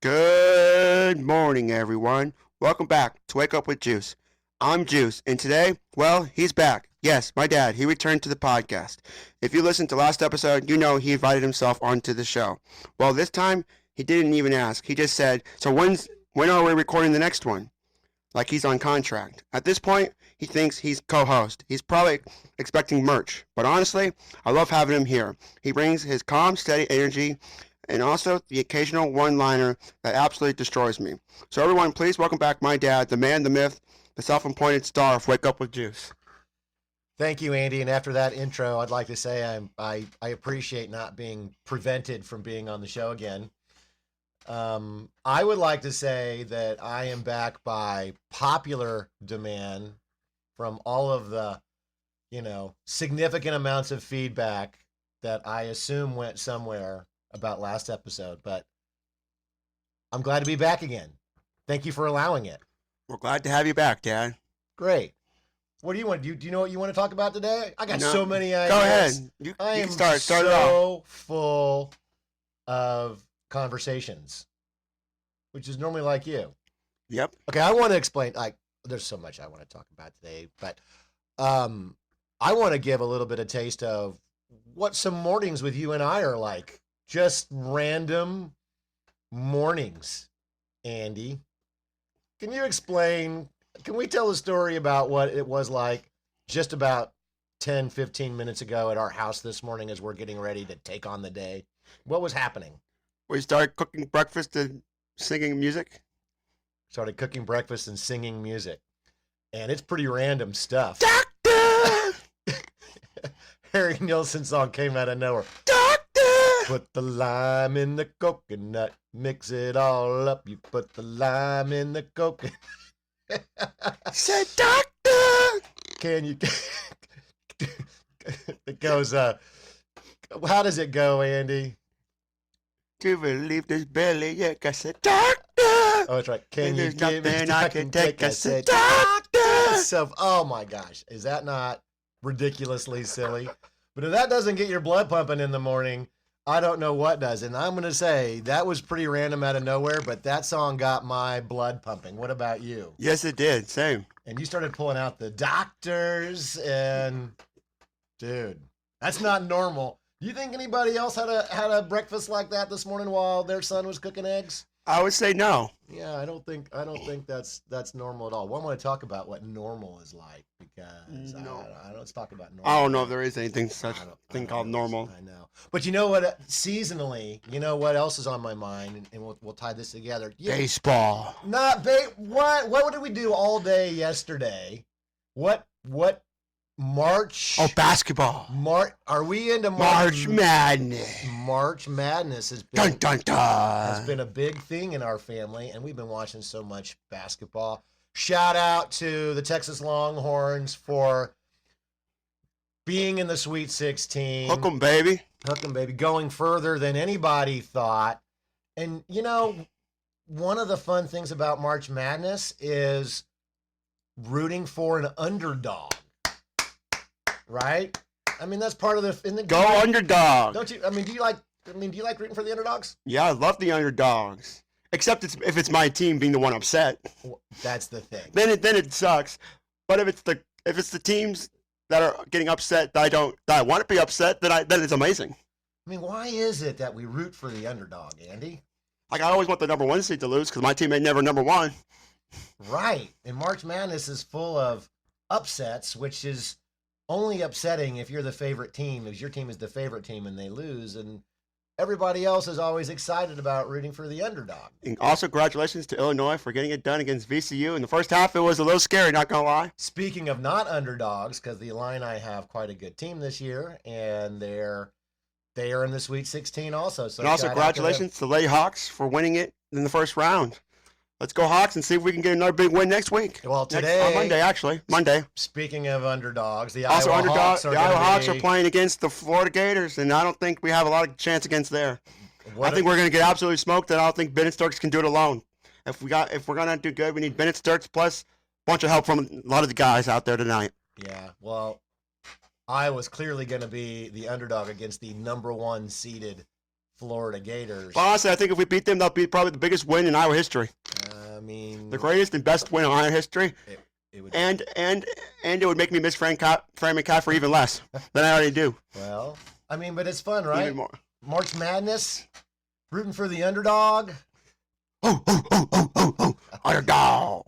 Good morning, everyone. Welcome back to Wake Up with Juice. I'm Juice, and today, well, he's back. Yes, my dad. He returned to the podcast. If you listened to last episode, you know he invited himself onto the show. Well, this time he didn't even ask. He just said, "So when are we recording the next one?" Like he's on contract. At this point, he thinks he's co-host. He's probably expecting merch. But honestly, I love having him here. He brings his calm, steady energy and also the occasional one-liner that absolutely destroys me. So everyone, please welcome back my dad, the man, the myth, the self-appointed star of Wake Up with Juice. Thank you, Andy. And after that intro, I'd like to say I appreciate not being prevented from being on the show again. I would like to say that I am back by popular demand from all of the, significant amounts of feedback that I assume went somewhere about last episode. But I'm glad to be back again. Thank you for allowing it. We're glad to have you back, Dad. Great. What do you want? Do you know what you want to talk about today? I got so many ideas. Go ahead. You can start it off. Full of conversations, which is normally like you. Yep. Okay, I want to explain. There's so much I want to talk about today, but I want to give a little bit of taste of what some mornings with you and I are like. Just random mornings, Andy. Can you explain? Can we tell a story about what it was like just about 10, 15 minutes ago at our house this morning as we're getting ready to take on the day? What was happening? We started cooking breakfast and singing music. Started cooking breakfast and singing music. And it's pretty random stuff. Doctor! Harry Nilsson song came out of nowhere. Doctor! Put the lime in the coconut, mix it all up. You put the lime in the coconut. Said doctor! Can you... It goes, how does it go, Andy? To relieve this bellyache, I said, doctor! Oh, that's right. Can you There's give me nothing I can take? I said, doctor! doctor! So, oh my gosh, is that not ridiculously silly? But if that doesn't get your blood pumping in the morning, I don't know what does. And I'm going to say that was pretty random out of nowhere, but that song got my blood pumping. What about you? Yes, it did. Same. And you started pulling out the doctors and, dude, that's not normal. Do you think anybody else had a breakfast like that this morning while their son was cooking eggs? I would say no. Yeah, I don't think that's normal at all. Well, I want to talk about what normal is like because let's talk about normal. I don't know if there is anything thing called normal. I know, but you know what? Seasonally, you know what else is on my mind, and we'll tie this together. Baseball. What did we do all day yesterday? What March? Oh, basketball. Are we into March Madness? March Madness has Dun dun has dun. been a big thing in our family, and we've been watching so much basketball. Shout out to the Texas Longhorns for being in the Sweet 16. Hook 'em, baby. Hook 'em, baby. Going further than anybody thought. And, one of the fun things about March Madness is rooting for an underdog. Right? I mean, that's part of the... Go underdog. Don't you? Do you like rooting for the underdogs? Yeah, I love the underdogs. Except if it's my team being the one upset. Well, that's the thing. Then it sucks. But if it's the teams that are getting upset that I want to be upset, then it's amazing. I mean, why is it that we root for the underdog, Andy? Like I always want the number one seed to lose because my team ain't never number one. Right. And March Madness is full of upsets, which is only upsetting if you're the favorite team, if your team is the favorite team and they lose, and everybody else is always excited about rooting for the underdog. And also, congratulations to Illinois for getting it done against VCU. In the first half, it was a little scary, not gonna lie. Speaking of not underdogs, because the Illini have quite a good team this year, and they are in the Sweet 16 also. So and also, congratulations to the Lady Hawks for winning it in the first round. Let's go Hawks and see if we can get another big win next week. Well, today... on Monday, actually. Monday. Speaking of underdogs, the also Iowa Hawks are playing against the Florida Gators, and I don't think we have a lot of chance against there. I think we're going to get absolutely smoked, and I don't think Bennett Starks can do it alone. If we're going to do good, we need Bennett Starks plus a bunch of help from a lot of the guys out there tonight. Yeah, well, Iowa's clearly going to be the underdog against the number one seeded Florida Gators. But honestly, I think if we beat them, that'll be probably the biggest win in Iowa history. I mean, The greatest and best win in Iowa history. it would. And it would make me miss Fran McCaffrey even less than I already do. Well, I mean, but it's fun, right? Even more. March Madness, rooting for the underdog. Underdog.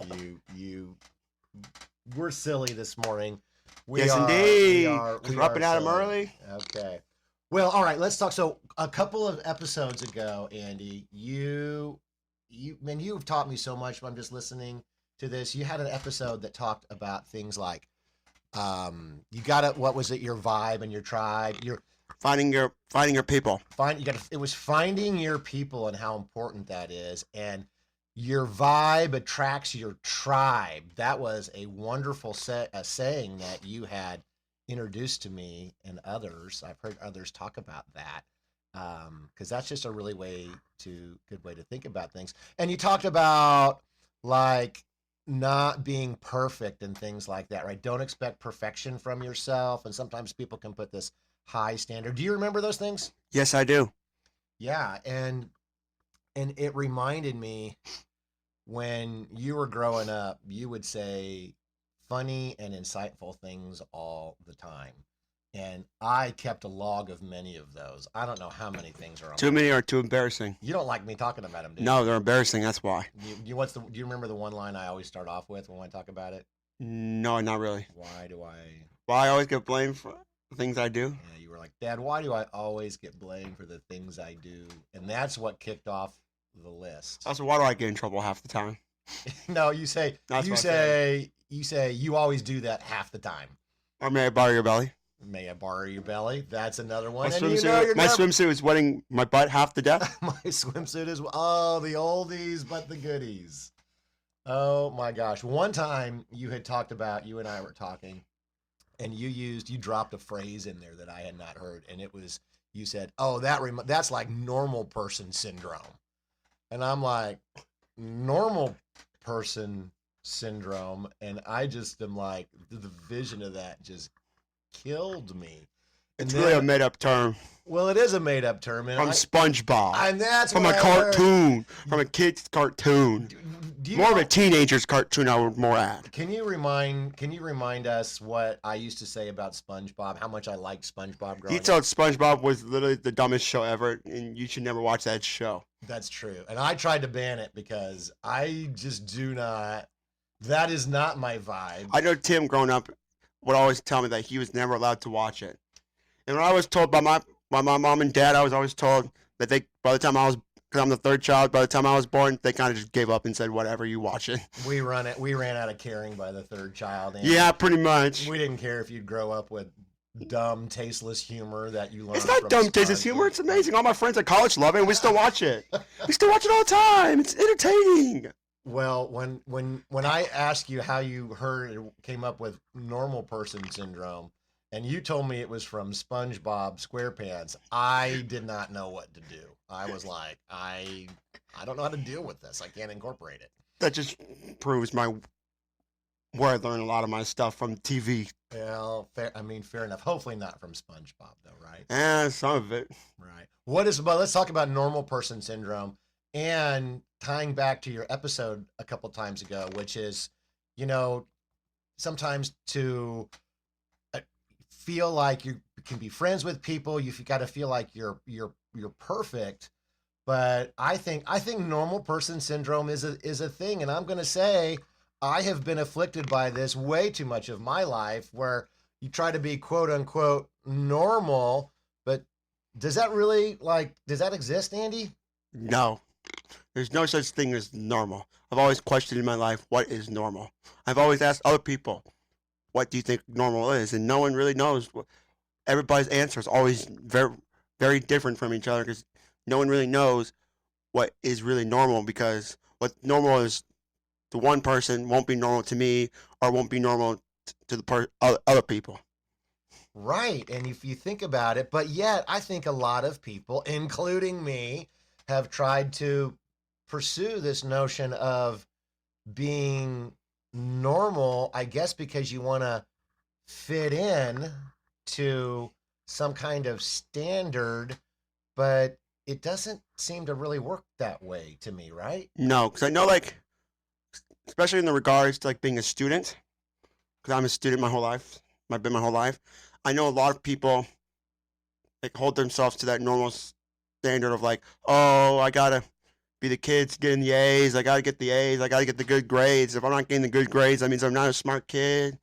We're silly this morning. Yes, indeed. Because we're up and at 'em early. Okay. Well, all right. Let's talk. So, a couple of episodes ago, Andy, you've taught me so much. I'm just listening to this. You had an episode that talked about things like, you got what was it? Your vibe and your tribe. Finding your people. It was finding your people and how important that is, and your vibe attracts your tribe. That was a wonderful saying that you had introduced to me and others. I've heard others talk about that, because that's just a really good way to think about things. And you talked about like not being perfect and things like that, right? Don't expect perfection from yourself, and sometimes people can put this high standard. Do you remember those things? Yes, I do. Yeah, and it reminded me when you were growing up, you would say funny and insightful things all the time. And I kept a log of many of those. I don't know how many things are on. Too many are too embarrassing. You don't like me talking about them, do you? No, they're embarrassing. That's why. Do you remember the one line I always start off with when I talk about it? No, not really. Why do I? Well, I always get blamed for the things I do. Yeah, you were like, Dad, why do I always get blamed for the things I do? And that's what kicked off the list. Also, why do I get in trouble half the time? No, you say you always do that half the time. Or may I borrow your belly? May I borrow your belly? That's another one. My swimsuit is wetting my butt half to death. My swimsuit is the oldies but the goodies. Oh my gosh! One time you had talked about, you and I were talking, and you dropped a phrase in there that I had not heard, and it was, you said, "Oh, that's like normal person syndrome," and I'm like, normal person syndrome, and I just am like, the vision of that just killed me. It's really a made-up term. Well, it is a made-up term, and from SpongeBob. And that's from a cartoon, from a kid's cartoon. More of a teenager's cartoon, I would more add. Can you remind us what I used to say about SpongeBob? How much I liked SpongeBob growing up? He told SpongeBob was literally the dumbest show ever, and you should never watch that show. That's true, and I tried to ban it because I just do not. That is not my vibe. I know Tim, growing up, would always tell me that he was never allowed to watch it. And when I was told by my mom and dad, I was always told that by the time I was, because I'm the third child, by the time I was born, they kind of just gave up and said, whatever, you watch it. We ran out of caring by the third child. And yeah, pretty much. We didn't care if you'd grow up with dumb, tasteless humor that you learned. It's not dumb, tasteless humor. It's amazing. All my friends at college love it, and we still watch it. We still watch it all the time. It's entertaining. Well, when I asked you how you came up with normal person syndrome, and you told me it was from SpongeBob SquarePants, I did not know what to do. I was like, I don't know how to deal with this. I can't incorporate it. That just proves where I learned a lot of my stuff from TV. Well, fair enough. Hopefully not from SpongeBob, though, right? Some of it. Right. Let's talk about normal person syndrome, and tying back to your episode a couple times ago, which is, sometimes to feel like you can be friends with people, you've got to feel like you're perfect. But I think normal person syndrome is a thing, and I'm going to say I have been afflicted by this way too much of my life, where you try to be quote unquote normal, but does that exist, Andy? No. There's no such thing as normal. I've always questioned in my life, what is normal? I've always asked other people, what do you think normal is? And no one really knows. Everybody's answer is always very, very different from each other, because no one really knows what is really normal, because what normal is to one person won't be normal to me, or won't be normal to the other people. Right. And if you think about it, but yet I think a lot of people, including me, have tried to pursue this notion of being normal, I guess because you want to fit in to some kind of standard, but it doesn't seem to really work that way to me, right? No, because I know, like, especially in the regards to like being a student, because I'm a student my whole life. I've been my whole life. I know a lot of people like hold themselves to that normal standard of like, oh, I gotta be the kids getting the A's. I gotta get the A's. I gotta get the good grades. If I'm not getting the good grades, that means I'm not a smart kid.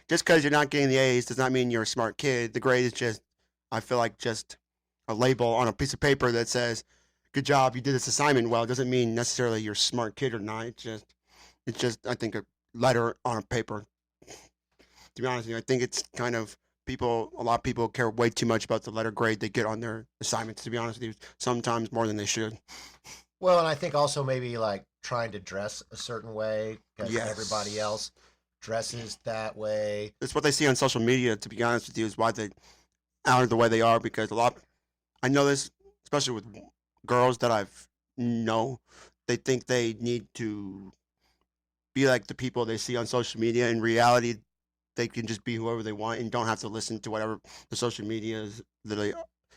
Just because you're not getting the A's does not mean you're a smart kid. The grade is just, I feel like, just a label on a piece of paper that says, "Good job, you did this assignment well." It doesn't mean necessarily you're a smart kid or not. It's just, I think, a letter on a paper. To be honest with you, I think it's kind of people. A lot of people care way too much about the letter grade they get on their assignments. To be honest with you, sometimes more than they should. Well, and I think also maybe like trying to dress a certain way because everybody Yes, else dresses that way. it's what they see on social media. To be honest with you, is why they are the way they are. Because a lot, I know this, especially with girls that I've know, they think they need to be like the people they see on social media. In reality, they can just be whoever they want and don't have to listen to whatever the social media is literally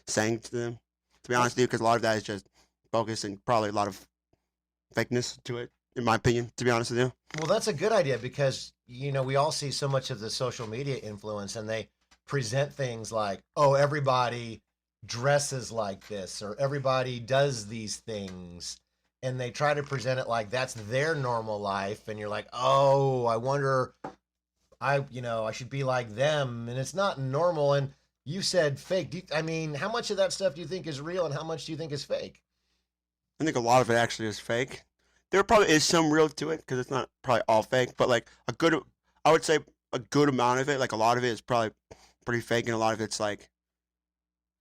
saying to them. To be Well, honest with you, because a lot of that is just focus and probably a lot of fakeness to it, in my opinion. To be honest with you, well, that's a good idea because we all see so much of the social media influence, and they present things like, "Oh, everybody dresses like this," or "Everybody does these things," and they try to present it like that's their normal life, and you're like, "Oh, I wonder I should be like them," and it's not normal. And you said fake. I mean, how much of that stuff do you think is real, and how much do you think is fake? I think a lot of it actually is fake. There probably is some real to it because it's not probably all fake, but like I would say a good amount of it, like a lot of it is probably pretty fake, and a lot of it's like,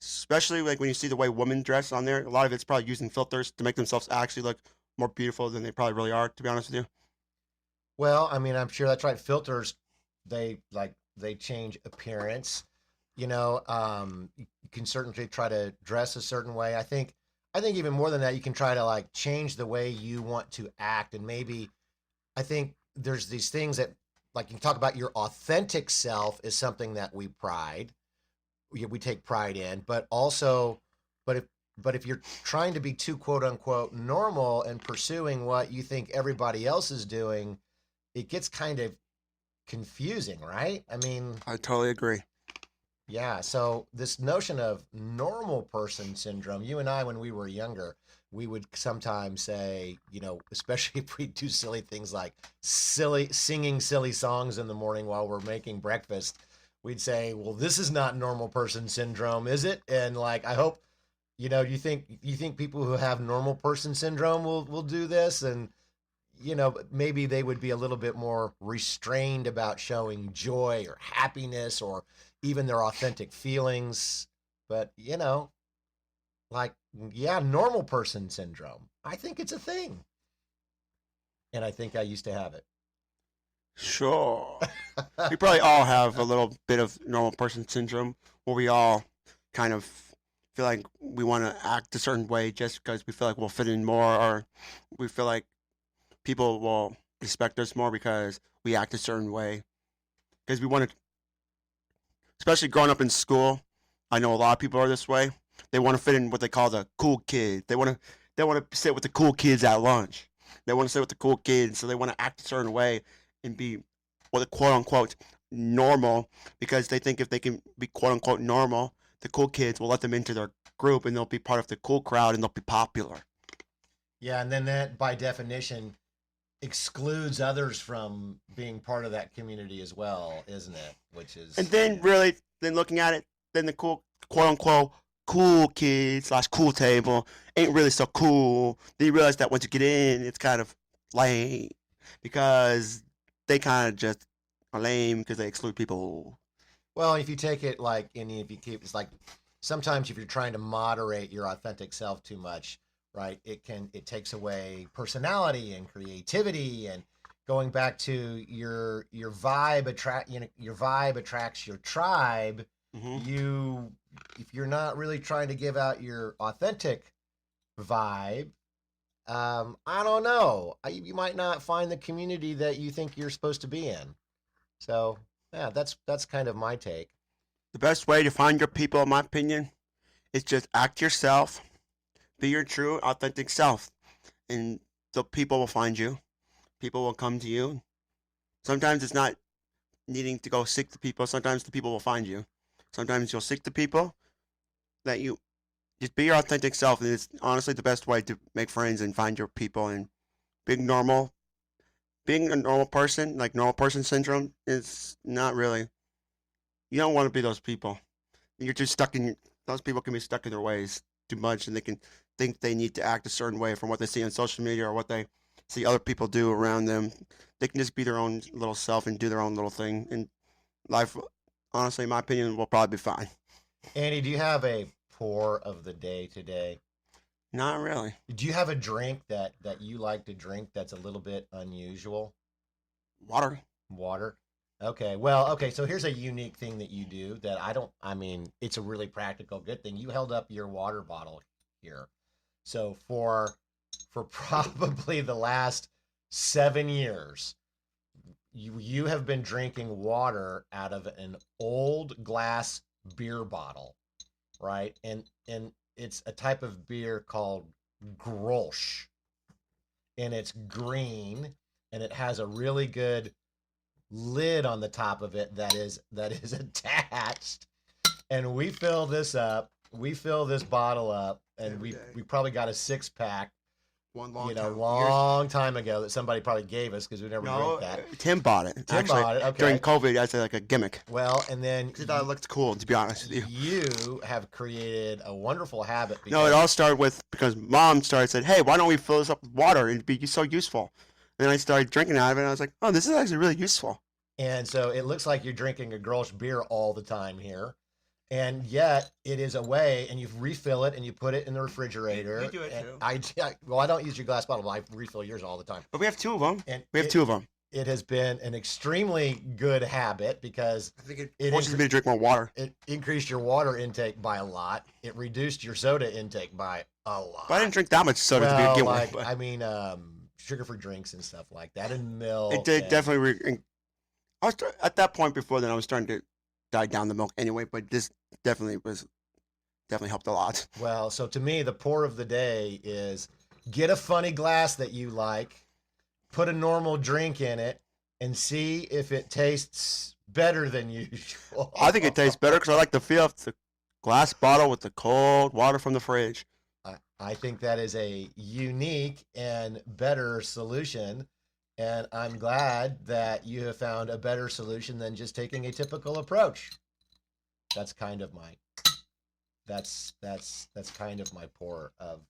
especially like when you see the way women dress on there, a lot of it's probably using filters to make themselves actually look more beautiful than they probably really are. To be honest with you. Well, I mean, I'm sure that's right. Filters, they change appearance. You can certainly try to dress a certain way. I think even more than that, you can try to like change the way you want to act, and maybe I think there's these things that like you talk about your authentic self is something that we take pride in, but also, but if but if you're trying to be too quote unquote normal and pursuing what you think everybody else is doing, it gets kind of confusing, right? I mean, I totally agree. yeah. So this notion of normal person syndrome, you and I, when we were younger, we would sometimes say, especially if we do silly things like singing silly songs in the morning while we're making breakfast, we'd say, well, this is not normal person syndrome, is it? And like, I hope, you think people who have normal person syndrome will do this, and maybe they would be a little bit more restrained about showing joy or happiness or even their authentic feelings. But, like, yeah, normal person syndrome. I think it's a thing. And I think I used to have Sure. it. We probably all have a little bit of normal person syndrome where we all kind of feel like we want to act a certain way just because we feel like we'll fit in more, or we feel like people will respect us more because we act a certain way. Because we want to, especially growing up in school, I know a lot of people are this way. They want to fit in what they call the cool kid. They want to sit with the cool kids at lunch. They want to sit with the cool kids, so they want to act a certain way and be what the quote unquote normal because they think if they can be quote unquote normal, the cool kids will let them into their group and they'll be part of the cool crowd and they'll be popular. Yeah. And then that, by definition, excludes others from being part of that community as well, isn't it? Which And is, then really, then looking at it, then the cool quote unquote cool kid slash cool table ain't really so cool. Then you realize that once you get in, it's kind of lame because they kind of just are lame because they exclude people. well, if you take it like, and if you keep, it's like sometimes if you're trying to moderate your authentic self too much, right? It takes away personality and creativity, and going back to your vibe your vibe attracts your tribe. Hmm. You, if you're not really trying to give out your authentic vibe, I don't know. You might not find the community that you think you're supposed to be in. So yeah, that's kind of my take. The best way to find your people, in my opinion, is just act yourself, Be your true, authentic self, and the people will find you. People will come to you. Sometimes it's not needing to go seek the people. Sometimes the people will find you. Sometimes you'll seek the people that you just be your authentic self, and it's honestly the best way to make friends and find your people. And being normal, being a normal person, like normal person syndrome, is not really. You don't want to be those people. You're just stuck in. Those people can be stuck in their ways too much, and they can think they need to act a certain way from what they see on social media or what they see other people do around them. They can just be their own little self and do their own little thing, and life, honestly, in my opinion, will probably be fine. Andy, do you have a pour of the day today? Not really. Do you have a drink that you like to drink that's a little bit unusual? Water. Water. Okay. Well, okay. So here's a unique thing that you do that I don't, I mean, it's a really practical good thing. You held up your water bottle here. So for probably the last 7 years, you have been drinking water out of an old glass beer bottle, right? And it's a type of beer called Grolsch, and it's green, and it has a really good lid on the top of it that is attached. And we fill this up. We fill this bottle up, and Every we day. we probably got a 6 pack, One long long time ago that somebody probably gave us because we never No, drank that. Tim bought it. Tim Actually, bought it. Okay. during COVID, as like a gimmick. Well, and then 'Cause he thought it looked cool. To be honest with you. you have created a wonderful habit. No, it all started with because mom said, "Hey, why don't we fill this up with water? It'd be so useful." And then I started drinking out of it, and I was like, "Oh, this is actually really useful." And so it looks like you're drinking a Grolsch beer all the time here. And yet it is a way, and you refill it and you put it in the refrigerator. You do it And too. well, I don't use your glass bottle, but I refill yours all the time. But we have two of them. And We have two of them. it has been an extremely good habit because I think It it forces incre- me to drink more water. it increased your water intake by a lot. It reduced your soda intake by a lot. But I didn't drink that much soda to well, begin like, with. I mean, sugar-free drinks and stuff like that, and milk. It did and- definitely. I was at that point before then. I was starting to die down the milk anyway. But this definitely helped a lot. Well, so to me, the pour of the day is get a funny glass that you like, put a normal drink in it, and see if it tastes better than usual. I think it tastes better because I like the feel of the glass bottle with the cold water from the fridge. I think that is a unique and better solution. And I'm glad that you have found a better solution than just taking a typical approach. That's kind of my that's kind of my pour of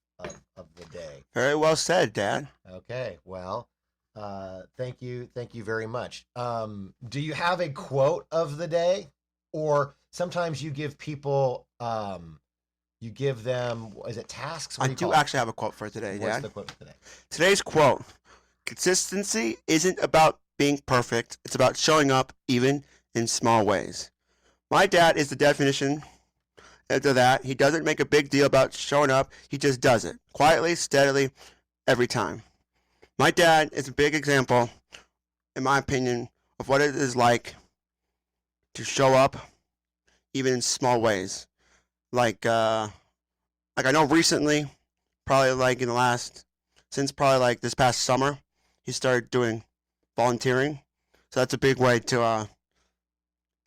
the day. Very well said, Dad. Okay, well, thank you very much. Do you have a quote of the day, or sometimes you give people you give them, is it tasks? What I do you do call it? actually have a quote for today, What's Dad. the quote of the day? Today's quote: "Consistency isn't about being perfect. It's about showing up even in small ways." My dad is the definition of that. He doesn't make a big deal about showing up. He just does it quietly, steadily, every time. My dad is a big example, in my opinion, of what it is like to show up even in small ways. Like I know recently, probably like in the last, since probably like this past summer, he started doing volunteering. So that's a big way to,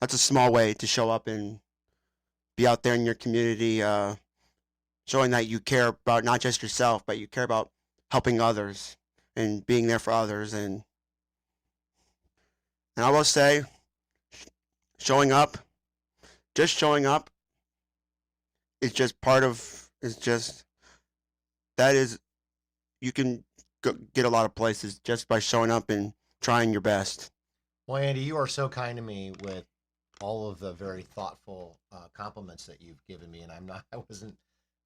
that's a small way to show up and be out there in your community, showing that you care about not just yourself, but you care about helping others and being there for others. And I will say, showing up, just showing up, is just part of. Is just that is, you can get a lot of places just by showing up and trying your best. Well, Andy, you are so kind to me with all of the very thoughtful compliments that you've given me, and I wasn't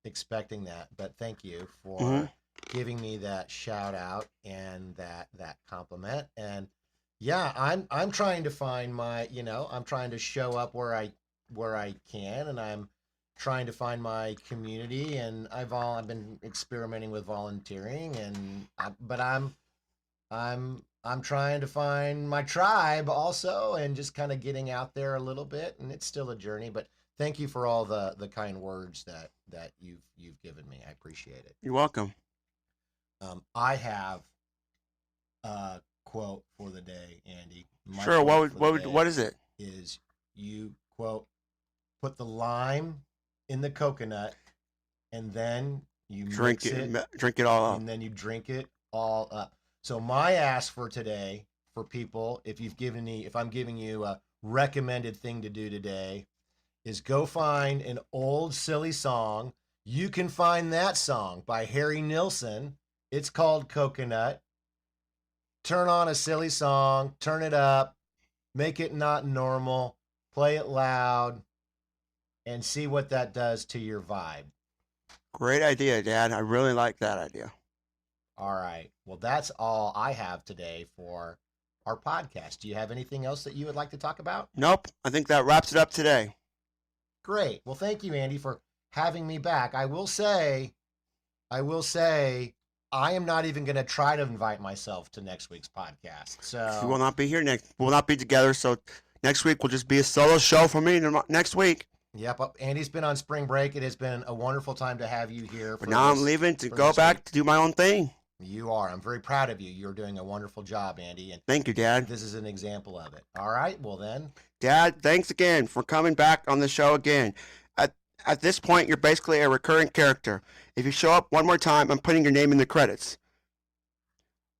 expecting that, but thank you for Mhm. giving me that shout out and that compliment. And yeah, I'm trying to find my, I'm trying to show up where I can, and I'm trying to find my community, and I've been experimenting with volunteering, but I'm trying to find my tribe also, and just kind of getting out there a little bit, and it's still a journey. But thank you for all the kind words that you've given me. I appreciate it. You're welcome. I have a quote for the day, Andy. My Sure. quote for the day What is it? is you quote put the lime in the coconut and then you Drink mix it. Drink it all up. and then you drink it all up. So my ask for today for people, if I'm giving you a recommended thing to do today, is go find an old silly song. You can find that song by Harry Nilsson. It's called Coconut. Turn on a silly song, turn it up, make it not normal, play it loud, and see what that does to your vibe. Great idea, Dad. I really like that idea. All right. Well, that's all I have today for our podcast. Do you have anything else that you would like to talk about? Nope. I think that wraps it up today. Great. Well, thank you, Andy, for having me back. I will say, I am not even going to try to invite myself to next week's podcast. We will So, not be here next. We'll not be together. So next week will just be a solo show for me. Next week. yep. Andy's been on spring break. It has been a wonderful time to have you here. But now I'm leaving to for go this back week. to do my own thing. You are. I'm very proud of you. You're doing a wonderful job, Andy, and Thank you, Dad. this is an example of it. All right. Well, then, Dad, thanks again for coming back on the show again. At this point, you're basically a recurring character. If you show up one more time, I'm putting your name in the credits.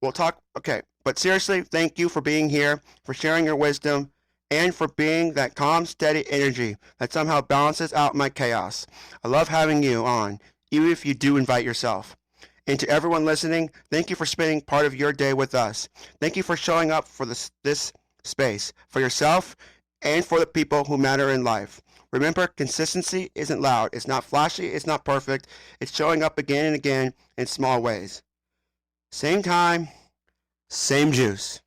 We'll talk. Okay. But seriously, thank you for being here, for sharing your wisdom, and for being that calm, steady energy that somehow balances out my chaos. I love having you on, even if you do invite yourself. And to everyone listening, thank you for spending part of your day with us. Thank you for showing up for this space, for yourself, and for the people who matter in life. Remember, consistency isn't loud. It's not flashy. It's not perfect. It's showing up again and again in small ways. Same time, same juice.